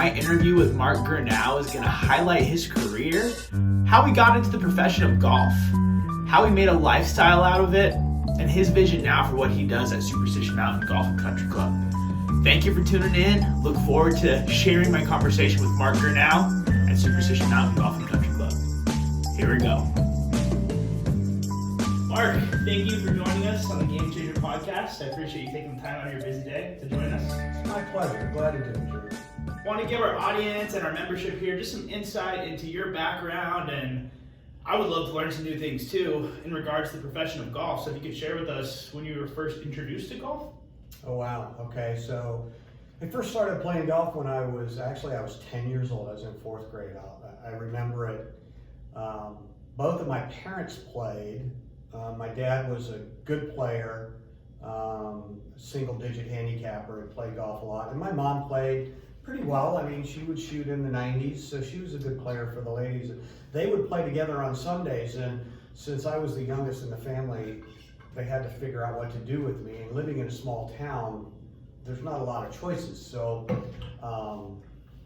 my interview with Mark Gurnow is going to highlight his career, how he got into the profession of golf, how he made a lifestyle out of it, and his vision now for what he does at Superstition Mountain Golf and Country Club. Thank you for tuning in. Look forward to sharing my conversation with Mark Gurnow at Superstition Mountain Golf and Country Club. Here we go. Mark, thank you for joining us on the Game Changer podcast. I appreciate you taking the time out of your busy day to join us. It's my pleasure. Glad to do it, Jerry. I want to give our audience and our membership here just some insight into your background, and I would love to learn some new things too in regards to the profession of golf. So if you could share with us when you were first introduced to golf. Oh, wow. Okay, so I first started playing golf when I was 10 years old. I was in fourth grade. I remember it. Both of my parents played. My dad was a good player, single-digit handicapper, and played golf a lot. And my mom played pretty well. I mean, she would shoot in the 90s, so she was a good player for the ladies. They would play together on Sundays, and since I was the youngest in the family, they had to figure out what to do with me. And living in a small town, there's not a lot of choices. So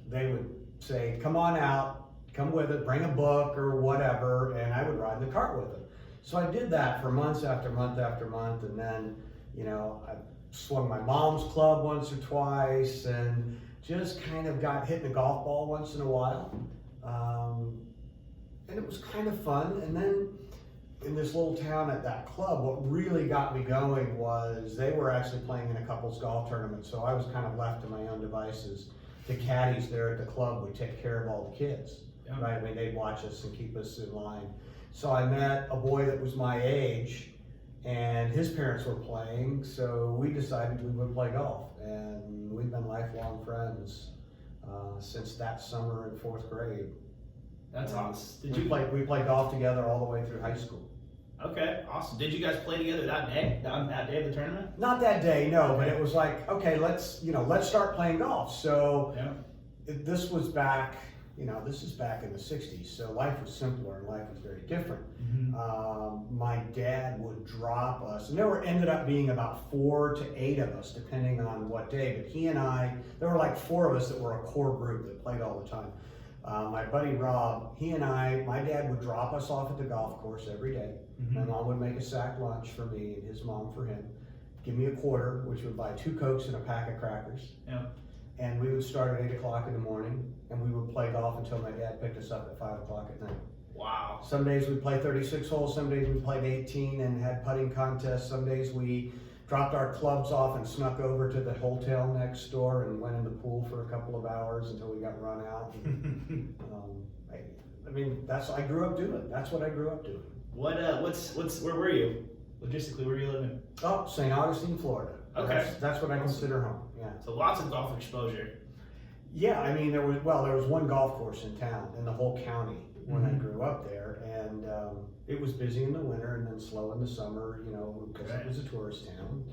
they would say, come on out, come with it, bring a book or whatever, and I would ride in the cart with them. So I did that for months after month after month, and then, I swung my mom's club once or twice, and just kind of got hit in a golf ball once in a while. And it was kind of fun. And then in this little town at that club, what really got me going was they were actually playing in a couples golf tournament, so I was kind of left to my own devices. The caddies there at the club would take care of all the kids, right? I mean, they'd watch us and keep us in line. So I met a boy that was my age, and his parents were playing, so we decided we would play golf, and we've been lifelong friends since that summer in fourth grade. That's awesome. We played golf together all the way through high school. Okay, awesome. Did you guys play together that day, on that day of the tournament? Not that day, no, but it was like, okay, let's start playing golf. So this was back. This is back in the 60s, so life was simpler and life was very different. Mm-hmm. My dad would drop us, and there ended up being about 4 to 8 of us, depending on what day, but he and I, there were like 4 of us that were a core group that played all the time. My buddy Rob, he and my dad would drop us off at the golf course every day. Mm-hmm. My mom would make a sack lunch for me and his mom for him, give me a quarter, which would buy 2 Cokes and a pack of crackers. Yeah. And we would start at 8 o'clock in the morning, and we would play golf until my dad picked us up at 5 o'clock at night. Wow. Some days we'd play 36 holes, some days we played 18 and had putting contests, some days we dropped our clubs off and snuck over to the hotel next door and went in the pool for a couple of hours until we got run out. And, I grew up doing. That's what I grew up doing. Where were you? Logistically, where are you living? Oh, St. Augustine, Florida. Okay. That's what I consider home. Yeah. So lots of golf exposure. Yeah, I mean, there was one golf course in town, in the whole county when I grew up there, and it was busy in the winter and then slow in the summer, because it was a tourist town.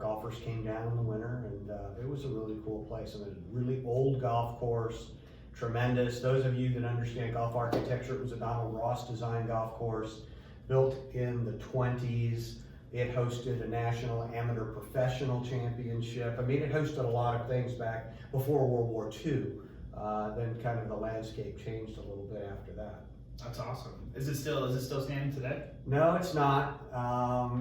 Golfers came down in the winter, and it was a really cool place. And it was a really old golf course, tremendous. Those of you that understand golf architecture, it was a Donald Ross designed golf course, built in the 20s. It hosted a national amateur professional championship. I mean, it hosted a lot of things back before World War II. Then kind of the landscape changed a little bit after that. That's awesome. Is it still standing today? No, it's not.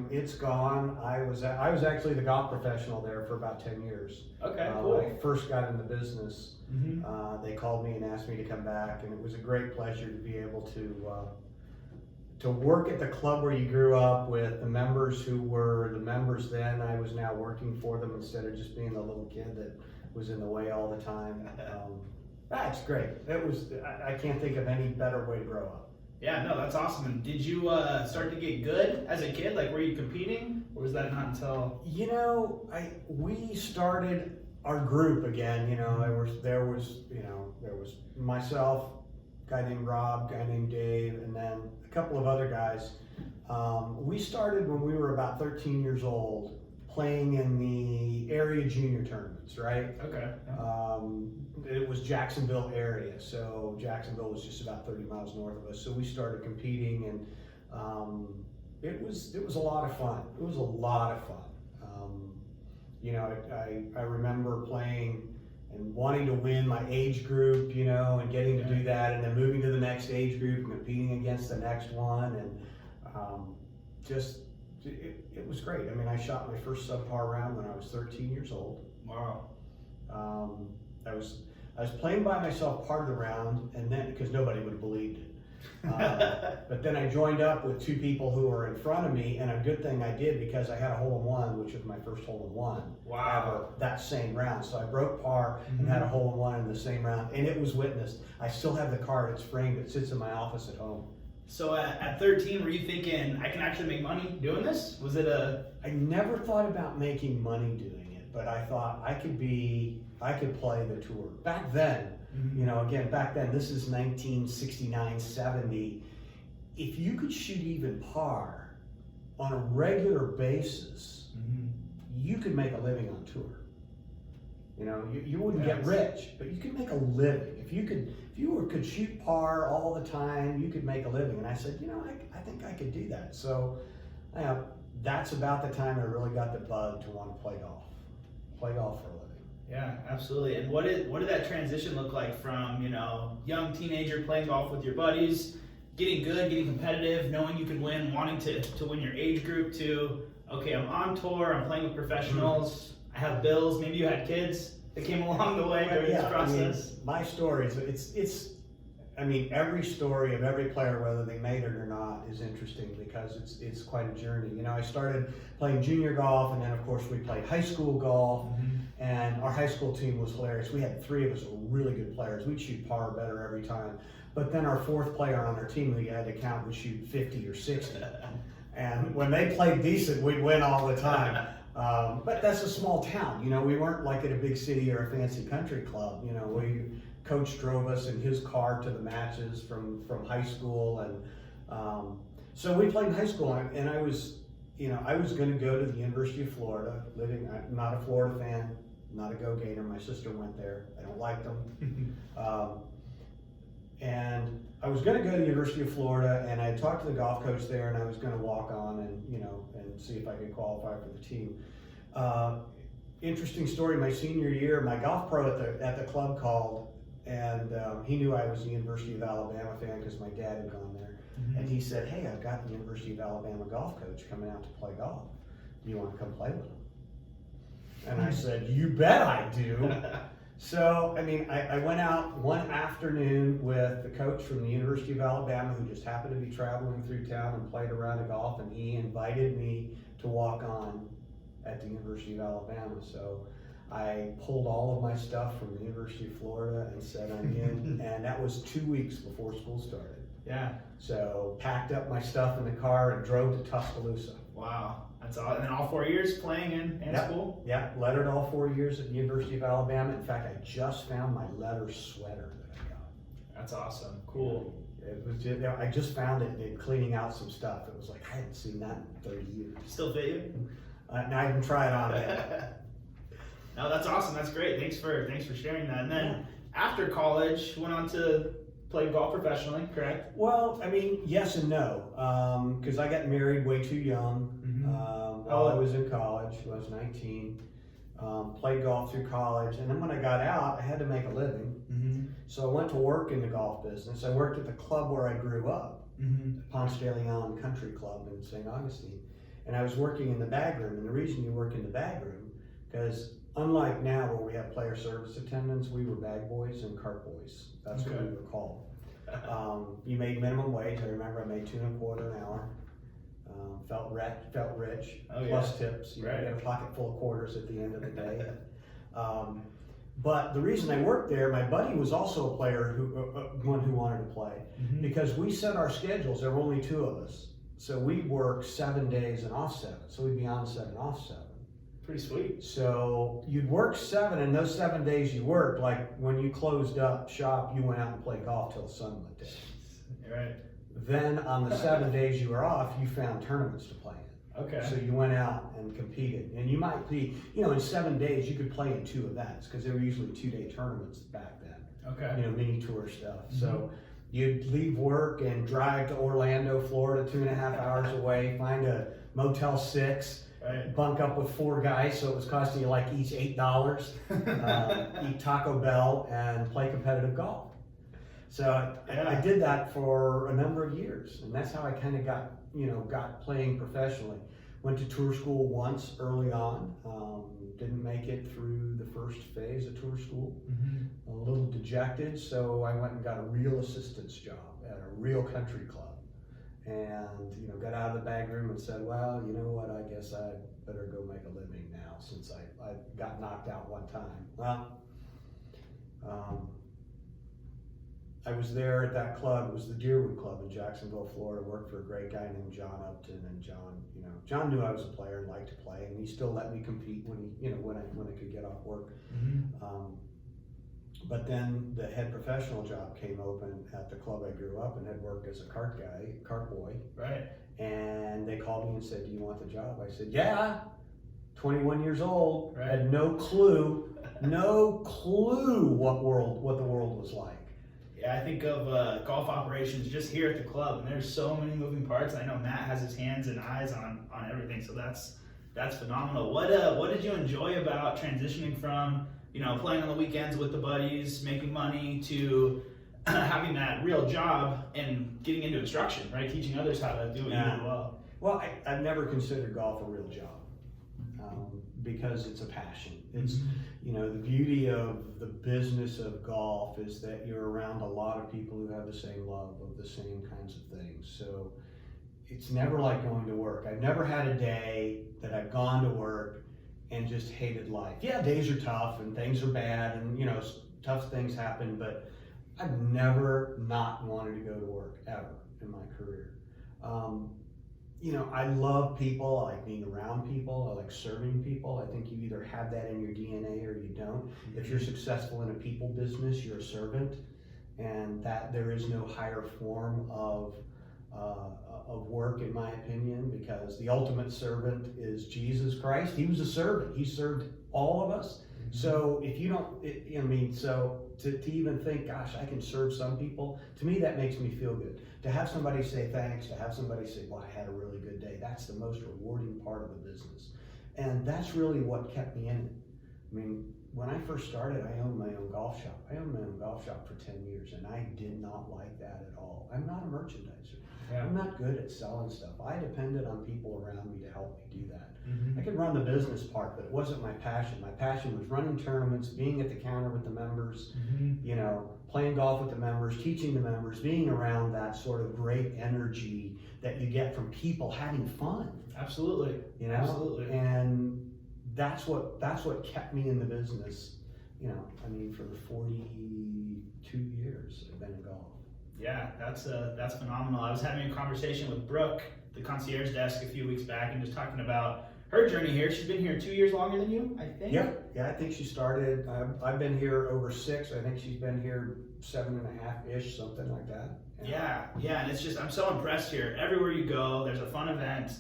It's gone. I was actually the golf professional there for about 10 years. Okay, cool. When I first got in the business, they called me and asked me to come back, and it was a great pleasure to be able to work at the club where you grew up with the members who were the members then. I was now working for them instead of just being the little kid that was in the way all the time. That's great. I can't think of any better way to grow up. Yeah, no, that's awesome. And did you start to get good as a kid? Like, were you competing, or was that not until? We started our group again. There was myself, a guy named Rob, a guy named Dave, and then a couple of other guys. We started when we were about 13 years old, playing in the area junior tournaments, right? Okay. It was Jacksonville area, so Jacksonville was just about 30 miles north of us. So we started competing, and it was a lot of fun. It was a lot of fun. I remember playing and wanting to win my age group, you know, and getting to do that, and then moving to the next age group and competing against the next one, and it was great. I mean, I shot my first subpar round when I was 13 years old. Wow. I was playing by myself part of the round, and then because nobody would have believed it. But then I joined up with two people who were in front of me, and a good thing I did because I had a hole-in-one, which was my first hole-in-one ever that same round. So I broke par and had a hole-in-one in the same round, and it was witnessed. I still have the card. It's framed. It sits in my office at home. So at 13, were you thinking, I can actually make money doing this? Was it I never thought about making money doing it, but I thought I could play the tour. Back then, you know, again, back then, this is 1969, 70. If you could shoot even par on a regular basis, you could make a living on tour. You know, you wouldn't get rich, but you could make a living. If you could shoot par all the time, you could make a living. And I said, you know, I think I could do that. So that's about the time I really got the bug to want to play golf for a living. Yeah, absolutely. And what did that transition look like from, you know, young teenager playing golf with your buddies, getting good, getting competitive, knowing you could win, wanting to win your age group, to, okay, I'm on tour, I'm playing with professionals, I have bills, maybe you had kids that came along the way during this process? I mean, my story, I mean, every story of every player, whether they made it or not, is interesting because it's quite a journey. You know, I started playing junior golf, and then of course we played high school golf, and our high school team was hilarious. We had three of us who were really good players. We'd shoot par better every time. But then our fourth player on our team, we had to count, would shoot 50 or 60. And when they played decent, we'd win all the time. But that's a small town. You know, we weren't like at a big city or a fancy country club. You know, coach drove us in his car to the matches from high school, and so we played in high school, and I was going to go to the University of Florida. I'm not a Florida fan, not a go-gator. My sister went there. I don't like them. And I was going to go to the University of Florida, and I talked to the golf coach there, and I was going to walk on and see if I could qualify for the team. Interesting story. My senior year, my golf pro at the club called. And he knew I was a University of Alabama fan because my dad had gone there. And he said, hey, I've got the University of Alabama golf coach coming out to play golf. Do you want to come play with him? And I said, you bet I do. So, I mean, I went out one afternoon with the coach from the University of Alabama who just happened to be traveling through town and played a round of golf, and he invited me to walk on at the University of Alabama. So I pulled all of my stuff from the University of Florida and said I'm in, and that was 2 weeks before school started. Yeah. So packed up my stuff in the car and drove to Tuscaloosa. Wow, that's all. And then all 4 years playing in school? Yeah, lettered all 4 years at the University of Alabama. In fact, I just found my letter sweater that I got. That's awesome. Cool. It was just, I just found it in cleaning out some stuff. It was like, I hadn't seen that in 30 years. Still fit you? Now I can try it on again. No, that's awesome. That's great. Thanks for sharing that. And then after college, went on to play golf professionally, correct? Well, I mean, yes and no, because I got married way too young while I was in college. I was 19. Played golf through college, and then when I got out, I had to make a living. So I went to work in the golf business. I worked at the club where I grew up, Ponce de Leon Country Club in St. Augustine, and I was working in the bag room. And the reason you work in the bag room, because unlike now where we have player service attendants, we were bag boys and cart boys. That's what we were called. You made minimum wage. I remember I made $2.25 an hour. Felt rich, plus tips. You get a pocket full of quarters at the end of the day. But the reason I worked there, my buddy was also a player one who wanted to play, because we set our schedules. There were only two of us, so we'd work 7 days and off 7. So we'd be on 7, off 7. Pretty sweet. So you'd work 7, and those 7 days you worked, like when you closed up shop, you went out and played golf till the sun went down. Right. Then on the 7 days you were off, you found tournaments to play in. Okay. So you went out and competed, and you might be, in 7 days you could play in 2 events because they were usually 2-day tournaments back then. Okay. Mini tour stuff. So you'd leave work and drive to Orlando, Florida, 2.5 hours away, find a Motel 6, bunk up with 4 guys, so it was costing you like each $8, eat Taco Bell and play competitive golf. So I did that for a number of years, and that's how I kind of got playing professionally. Went to tour school once early on, didn't make it through the first phase of tour school. A little dejected, so I went and got a real assistant's job at a real country club. And got out of the bag room and said, well, you know what, I guess I better go make a living now since I got knocked out one time. Well, I was there at that club. It was the Deerwood Club in Jacksonville, Florida. Worked for a great guy named John Upton, and John knew I was a player and liked to play, and he still let me compete when I could get off work. But then the head professional job came open at the club I grew up and had worked as a cart boy. Right. And they called me and said, "Do you want the job?" I said, "Yeah." 21 years old, right. Had no clue what the world was like. Yeah, I think of golf operations just here at the club, and there's so many moving parts. I know Matt has his hands and eyes on everything, so that's phenomenal. What did you enjoy about transitioning from playing on the weekends with the buddies, making money, to having that real job and getting into instruction, right? Teaching others how to do it really well. Well, I've never considered golf a real job because it's a passion. It's the beauty of the business of golf is that you're around a lot of people who have the same love of the same kinds of things. So it's never like going to work. I've never had a day that I've gone to work and just hated life. Yeah, days are tough and things are bad and tough things happen, but I've never not wanted to go to work ever in my career. I love people. I like being around people. I like serving people. I think you either have that in your DNA or you don't. If you're successful in a people business, you're a servant, and that there is no higher form of work, in my opinion, because the ultimate servant is Jesus Christ. He was a servant. He served all of us. So if you don't, to even think, gosh, I can serve some people, to me that makes me feel good. To have somebody say thanks, to have somebody say, well, I had a really good day, that's the most rewarding part of the business. And that's really what kept me in it. When I first started, I owned my own golf shop. I owned my own golf shop for 10 years, and I did not like that at all. I'm not a merchandiser. Yeah. I'm not good at selling stuff. I depended on people around me to help me do that. I could run the business part, but it wasn't my passion. My passion was running tournaments, being at the counter with the members, playing golf with the members, teaching the members, being around that sort of great energy that you get from people having fun. Absolutely. Absolutely. And that's what kept me in the business. For the 42 years I've been in golf. Yeah, that's phenomenal. I was having a conversation with Brooke, the concierge desk, a few weeks back, and just talking about her journey here. She's been here 2 years longer than you, I think. Yeah, I think she started. I've been here over 6. I think she's been here 7.5-ish, something like that. Yeah, and it's just I'm so impressed here. Everywhere you go, there's a fun event.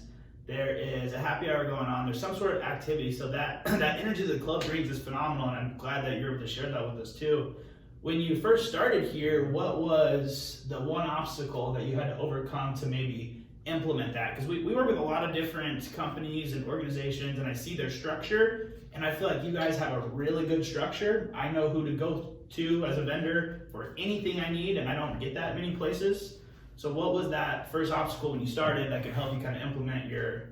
There is a happy hour going on. There's some sort of activity. So that energy that the club brings is phenomenal, and I'm glad that you're able to share that with us too. When you first started here, what was the one obstacle that you had to overcome to maybe implement that? Because we work with a lot of different companies and organizations, and I see their structure, and I feel like you guys have a really good structure. I know who to go to as a vendor for anything I need, and I don't get that many places. So what was that first obstacle when you started that could help you kind of implement your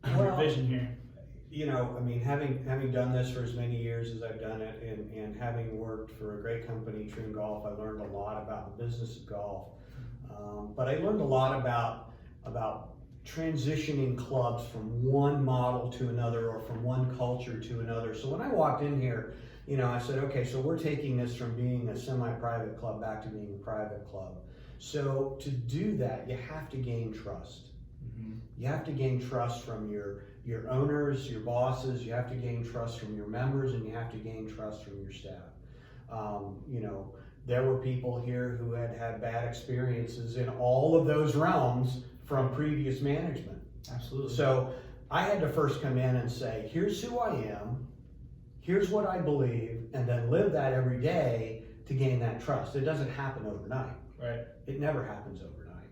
vision here? Having done this for as many years as I've done it, and having worked for a great company, Trim Golf, I learned a lot about the business of golf. But I learned a lot about transitioning clubs from one model to another or from one culture to another. So when I walked in here, I said, okay, so we're taking this from being a semi-private club back to being a private club. So to do that, you have to gain trust. You have to gain trust from your owners, your bosses, you have to gain trust from your members, and you have to gain trust from your staff. There were people here who had had bad experiences in all of those realms from previous management. Absolutely. So I had to first come in and say, here's who I am, here's what I believe, and then live that every day to gain that trust. It doesn't happen overnight. Right. It never happens overnight.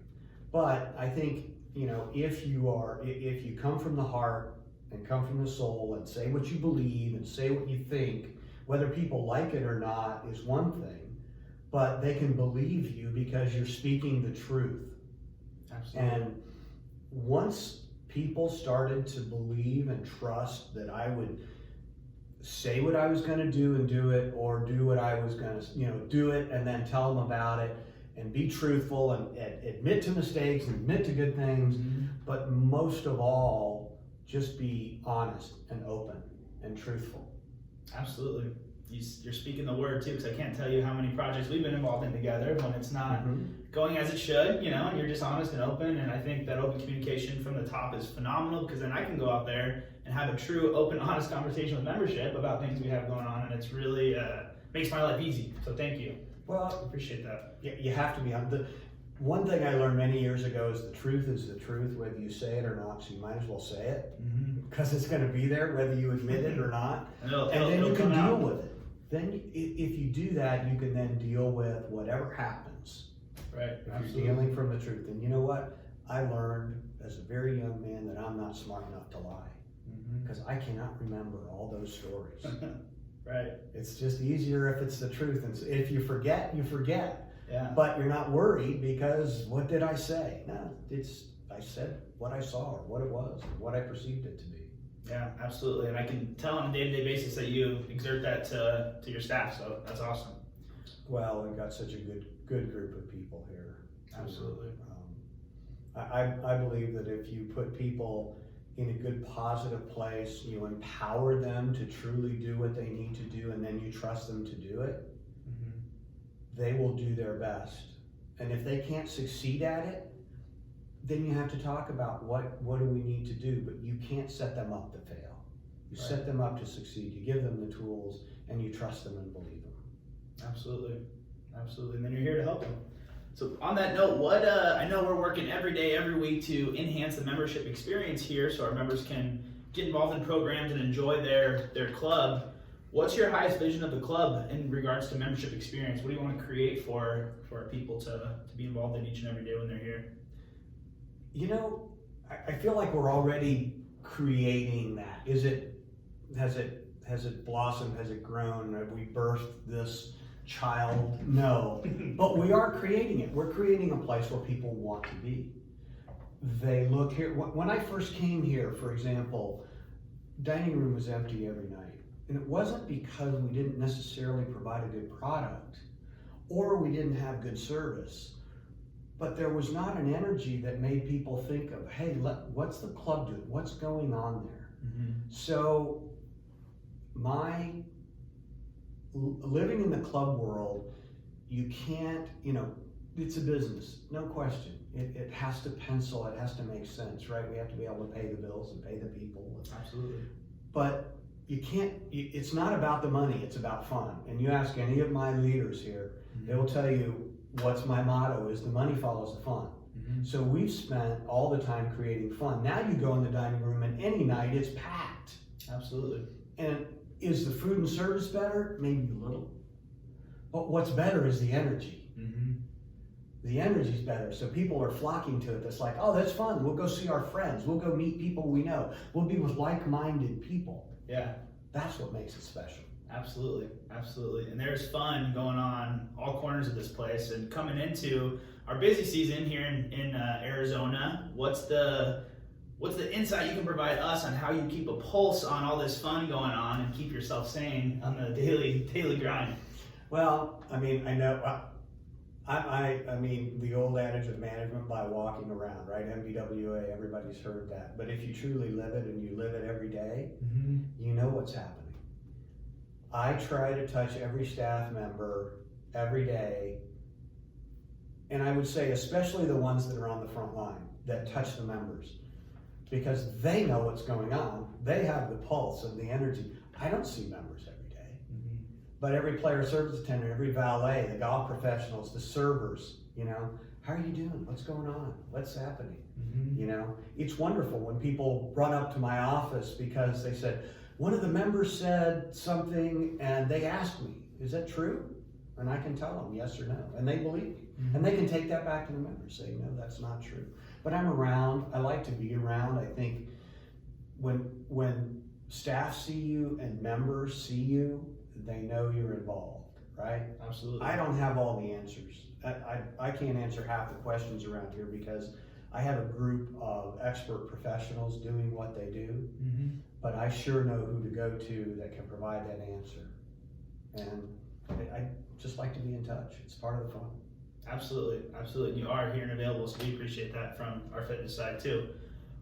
But I think if you come from the heart and come from the soul and say what you believe and say what you think, whether people like it or not is one thing, but they can believe you because you're speaking the truth. Absolutely. And once people started to believe and trust that I would say what I was going to do and do it, or do what I was going to, do it and then tell them about it, and be truthful and admit to mistakes and admit to good things, but most of all, just be honest and open and truthful. Absolutely. You're speaking the word too, because I can't tell you how many projects we've been involved in together when it's not going as it should, and you're just honest and open. And I think that open communication from the top is phenomenal, because then I can go out there and have a true, open, honest conversation with membership about things we have going on, and it's really makes my life easy. So thank you. Well, I appreciate that. You have to be on the. One thing I learned many years ago is the truth, whether you say it or not. So you might as well say it, because it's going to be there, whether you admit it or not. And then you can deal with it. Then if you do that, you can then deal with whatever happens. Right. If you're dealing from the truth. And you know what? I learned as a very young man that I'm not smart enough to lie, because I cannot remember all those stories. Right. It's just easier if it's the truth. And if you forget, you forget. Yeah. But you're not worried because what did I say? No, I said what I saw or what it was or what I perceived it to be. Yeah, absolutely. And I can tell on a day-to-day basis that you exert that to your staff, so that's awesome. Well, we've got such a good group of people here. Absolutely. I believe that if you put people in a good, positive place, you empower them to truly do what they need to do, and then you trust them to do it, they will do their best. And if they can't succeed at it, then you have to talk about what do we need to do, but you can't set them up to fail. You set them up to succeed. You give them the tools, and you trust them and believe them. Absolutely. And then you're here to help them. So on that note, what I know we're working every day, every week to enhance the membership experience here, so our members can get involved in programs and enjoy their club. What's your highest vision of the club in regards to membership experience? What do you want to create for our people to be involved in each and every day when they're here? I feel like we're already creating that. Has it blossomed? Has it grown? Have we birthed this child? No, but we are creating it. We're creating a place where people want to be. They look here. When I first came here, for example, dining room was empty every night. And it wasn't because we didn't necessarily provide a good product or we didn't have good service, but there was not an energy that made people think of, hey, what's the club doing? What's going on there? So living in the club world, you can't, it's a business, no question. It has to pencil, it has to make sense, right? We have to be able to pay the bills and pay the people. Absolutely. But it's not about the money, it's about fun. And you ask any of my leaders here, they will tell you what's my motto is the money follows the fun. So we've spent all the time creating fun. Now you go in the dining room and any night it's packed. Absolutely. And is the food and service better? Maybe a little. But what's better is the energy. The energy's better, so people are flocking to it. That's like, oh, that's fun. We'll go see our friends. We'll go meet people we know. We'll be with like-minded people. Yeah. That's what makes it special. Absolutely. And there's fun going on all corners of this place. And coming into our busy season here in Arizona, what's the insight you can provide us on how you keep a pulse on all this fun going on and keep yourself sane on the daily grind? Well, I know. I mean, the old adage of management by walking around, right? MBWA, everybody's heard that. But if you truly live it and you live it every day, you know what's happening. I try to touch every staff member every day. And I would say especially the ones that are on the front line that touch the members, because they know what's going on. They have the pulse and the energy. I don't see members every day. But every player service attendant, every valet, the golf professionals, the servers, how are you doing? What's going on? What's happening? It's wonderful when people run up to my office because they said, one of the members said something and they asked me, is that true? And I can tell them yes or no, and they believe me. And they can take that back to the members, say, no, that's not true. But I'm around. I like to be around. I think when staff see you and members see you, they know you're involved, right? Absolutely. I don't have all the answers. I can't answer half the questions around here because I have a group of expert professionals doing what they do, but I sure know who to go to that can provide that answer. And I just like to be in touch. It's part of the fun. Absolutely, absolutely. You are here and available, so we appreciate that from our fitness side too.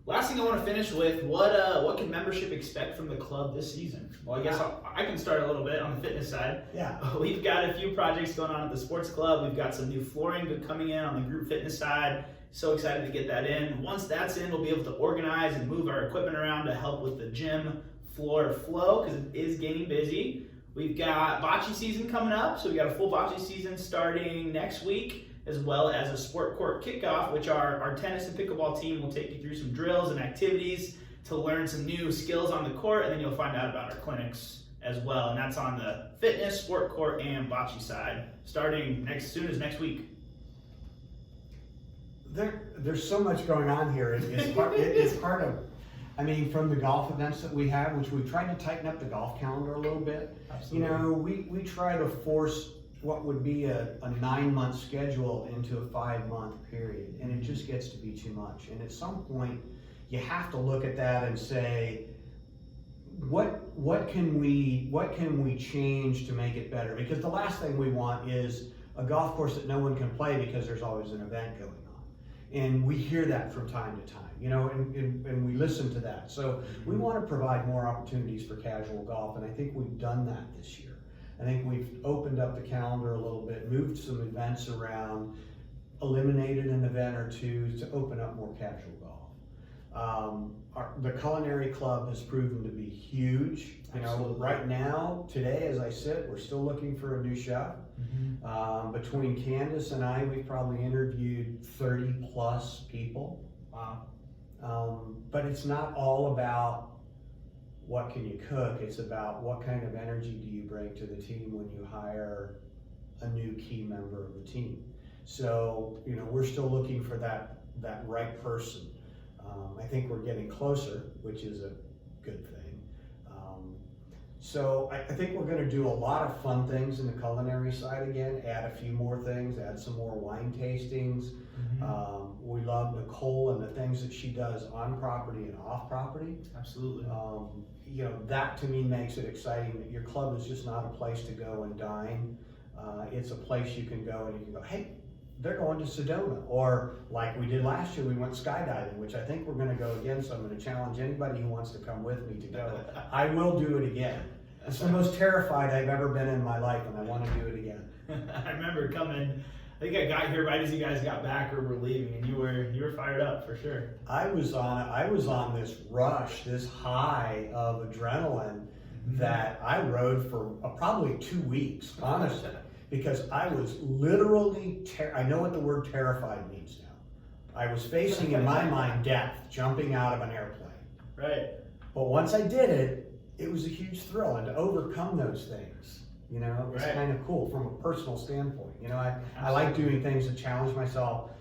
Last thing I want to finish with, what can membership expect from the club this season? Well, I guess I can start a little bit on the fitness side. Yeah. We've got a few projects going on at the sports club. We've got some new flooring coming in on the group fitness side. So excited to get that in. Once that's in, we'll be able to organize and move our equipment around to help with the gym floor flow because it is getting busy. We've got bocce season coming up, so we got a full bocce season starting next week, as well as a sport court kickoff, which our tennis and pickleball team will take you through some drills and activities to learn some new skills on the court, and then you'll find out about our clinics as well, and that's on the fitness, sport court, and bocce side, starting soon as next week. There's so much going on here. It's part of, I mean, from the golf events that we have, which we tried to tighten up the golf calendar a little bit. Absolutely. You know, we try to force what would be a 9-month schedule into a 5-month period, and it just gets to be too much. And at some point, you have to look at that and say, what can we change to make it better? Because the last thing we want is a golf course that no one can play because there's always an event going on. And we hear that from time to time, you know, and we listen to that. So we want to provide more opportunities for casual golf, and I think we've done that this year. I think we've opened up the calendar a little bit, moved some events around, eliminated an event or two to open up more casual golf. The culinary club has proven to be huge. You know, right now, today, as I sit, we're still looking for a new chef. Between Candace and I, we've probably interviewed 30 plus people. Wow. But it's not all about what can you cook, it's about what kind of energy do you bring to the team when you hire a new key member of the team. So, you know, we're still looking for that right person. I think we're getting closer, which is a good thing. So I think we're going to do a lot of fun things in the culinary side again, add a few more things, add some more wine tastings. We love Nicole and the things that she does on property and off property. Absolutely. You know, that to me makes it exciting that your club is just not a place to go and dine. It's a place you can go and you can go, hey, they're going to Sedona. Or like we did last year, we went skydiving, which I think we're going to go again. So I'm going to challenge anybody who wants to come with me to go. I will do it again. It's the most terrified I've ever been in my life, and I want to do it again. I remember coming. I think I got here right as you guys got back or were leaving, and you were fired up for sure. I was on this rush, this high of adrenaline that I rode for probably 2 weeks, honestly, because I was literally I know what the word terrified means now. I was facing in my mind death, jumping out of an airplane. Right. But once I did it, it was a huge thrill, and to overcome those things, you know, it's kind of cool from a personal standpoint. You know, I like doing things that challenge myself.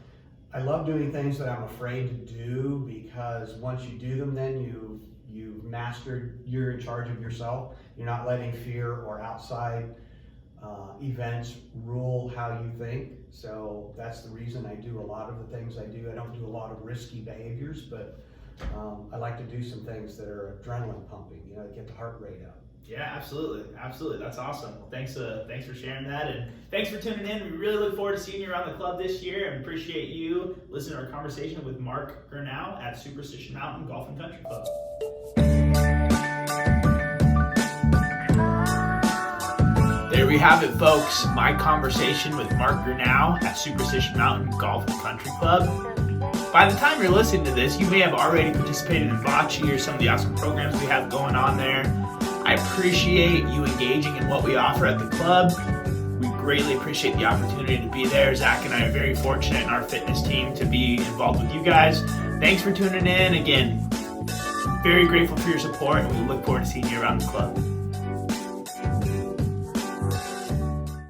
I love doing things that I'm afraid to do because once you do them, then you've mastered, you're in charge of yourself. You're not letting fear or outside events rule how you think. So that's the reason I do a lot of the things I do. I don't do a lot of risky behaviors, but I like to do some things that are adrenaline pumping, you know, get the heart rate up. Yeah, absolutely. That's awesome. Well, thanks for sharing that, and thanks for tuning in. We really look forward to seeing you around the club this year, and appreciate you listening to our conversation with Mark Gurnow at Superstition Mountain Golf and Country Club. There we have it, folks. My conversation with Mark Gurnow at Superstition Mountain Golf and Country Club. By the time you're listening to this, you may have already participated in bocce or some of the awesome programs we have going on there. I appreciate you engaging in what we offer at the club. We greatly appreciate the opportunity to be there. Zach and I are very fortunate in our fitness team to be involved with you guys. Thanks for tuning in. Again, very grateful for your support, and we look forward to seeing you around the club.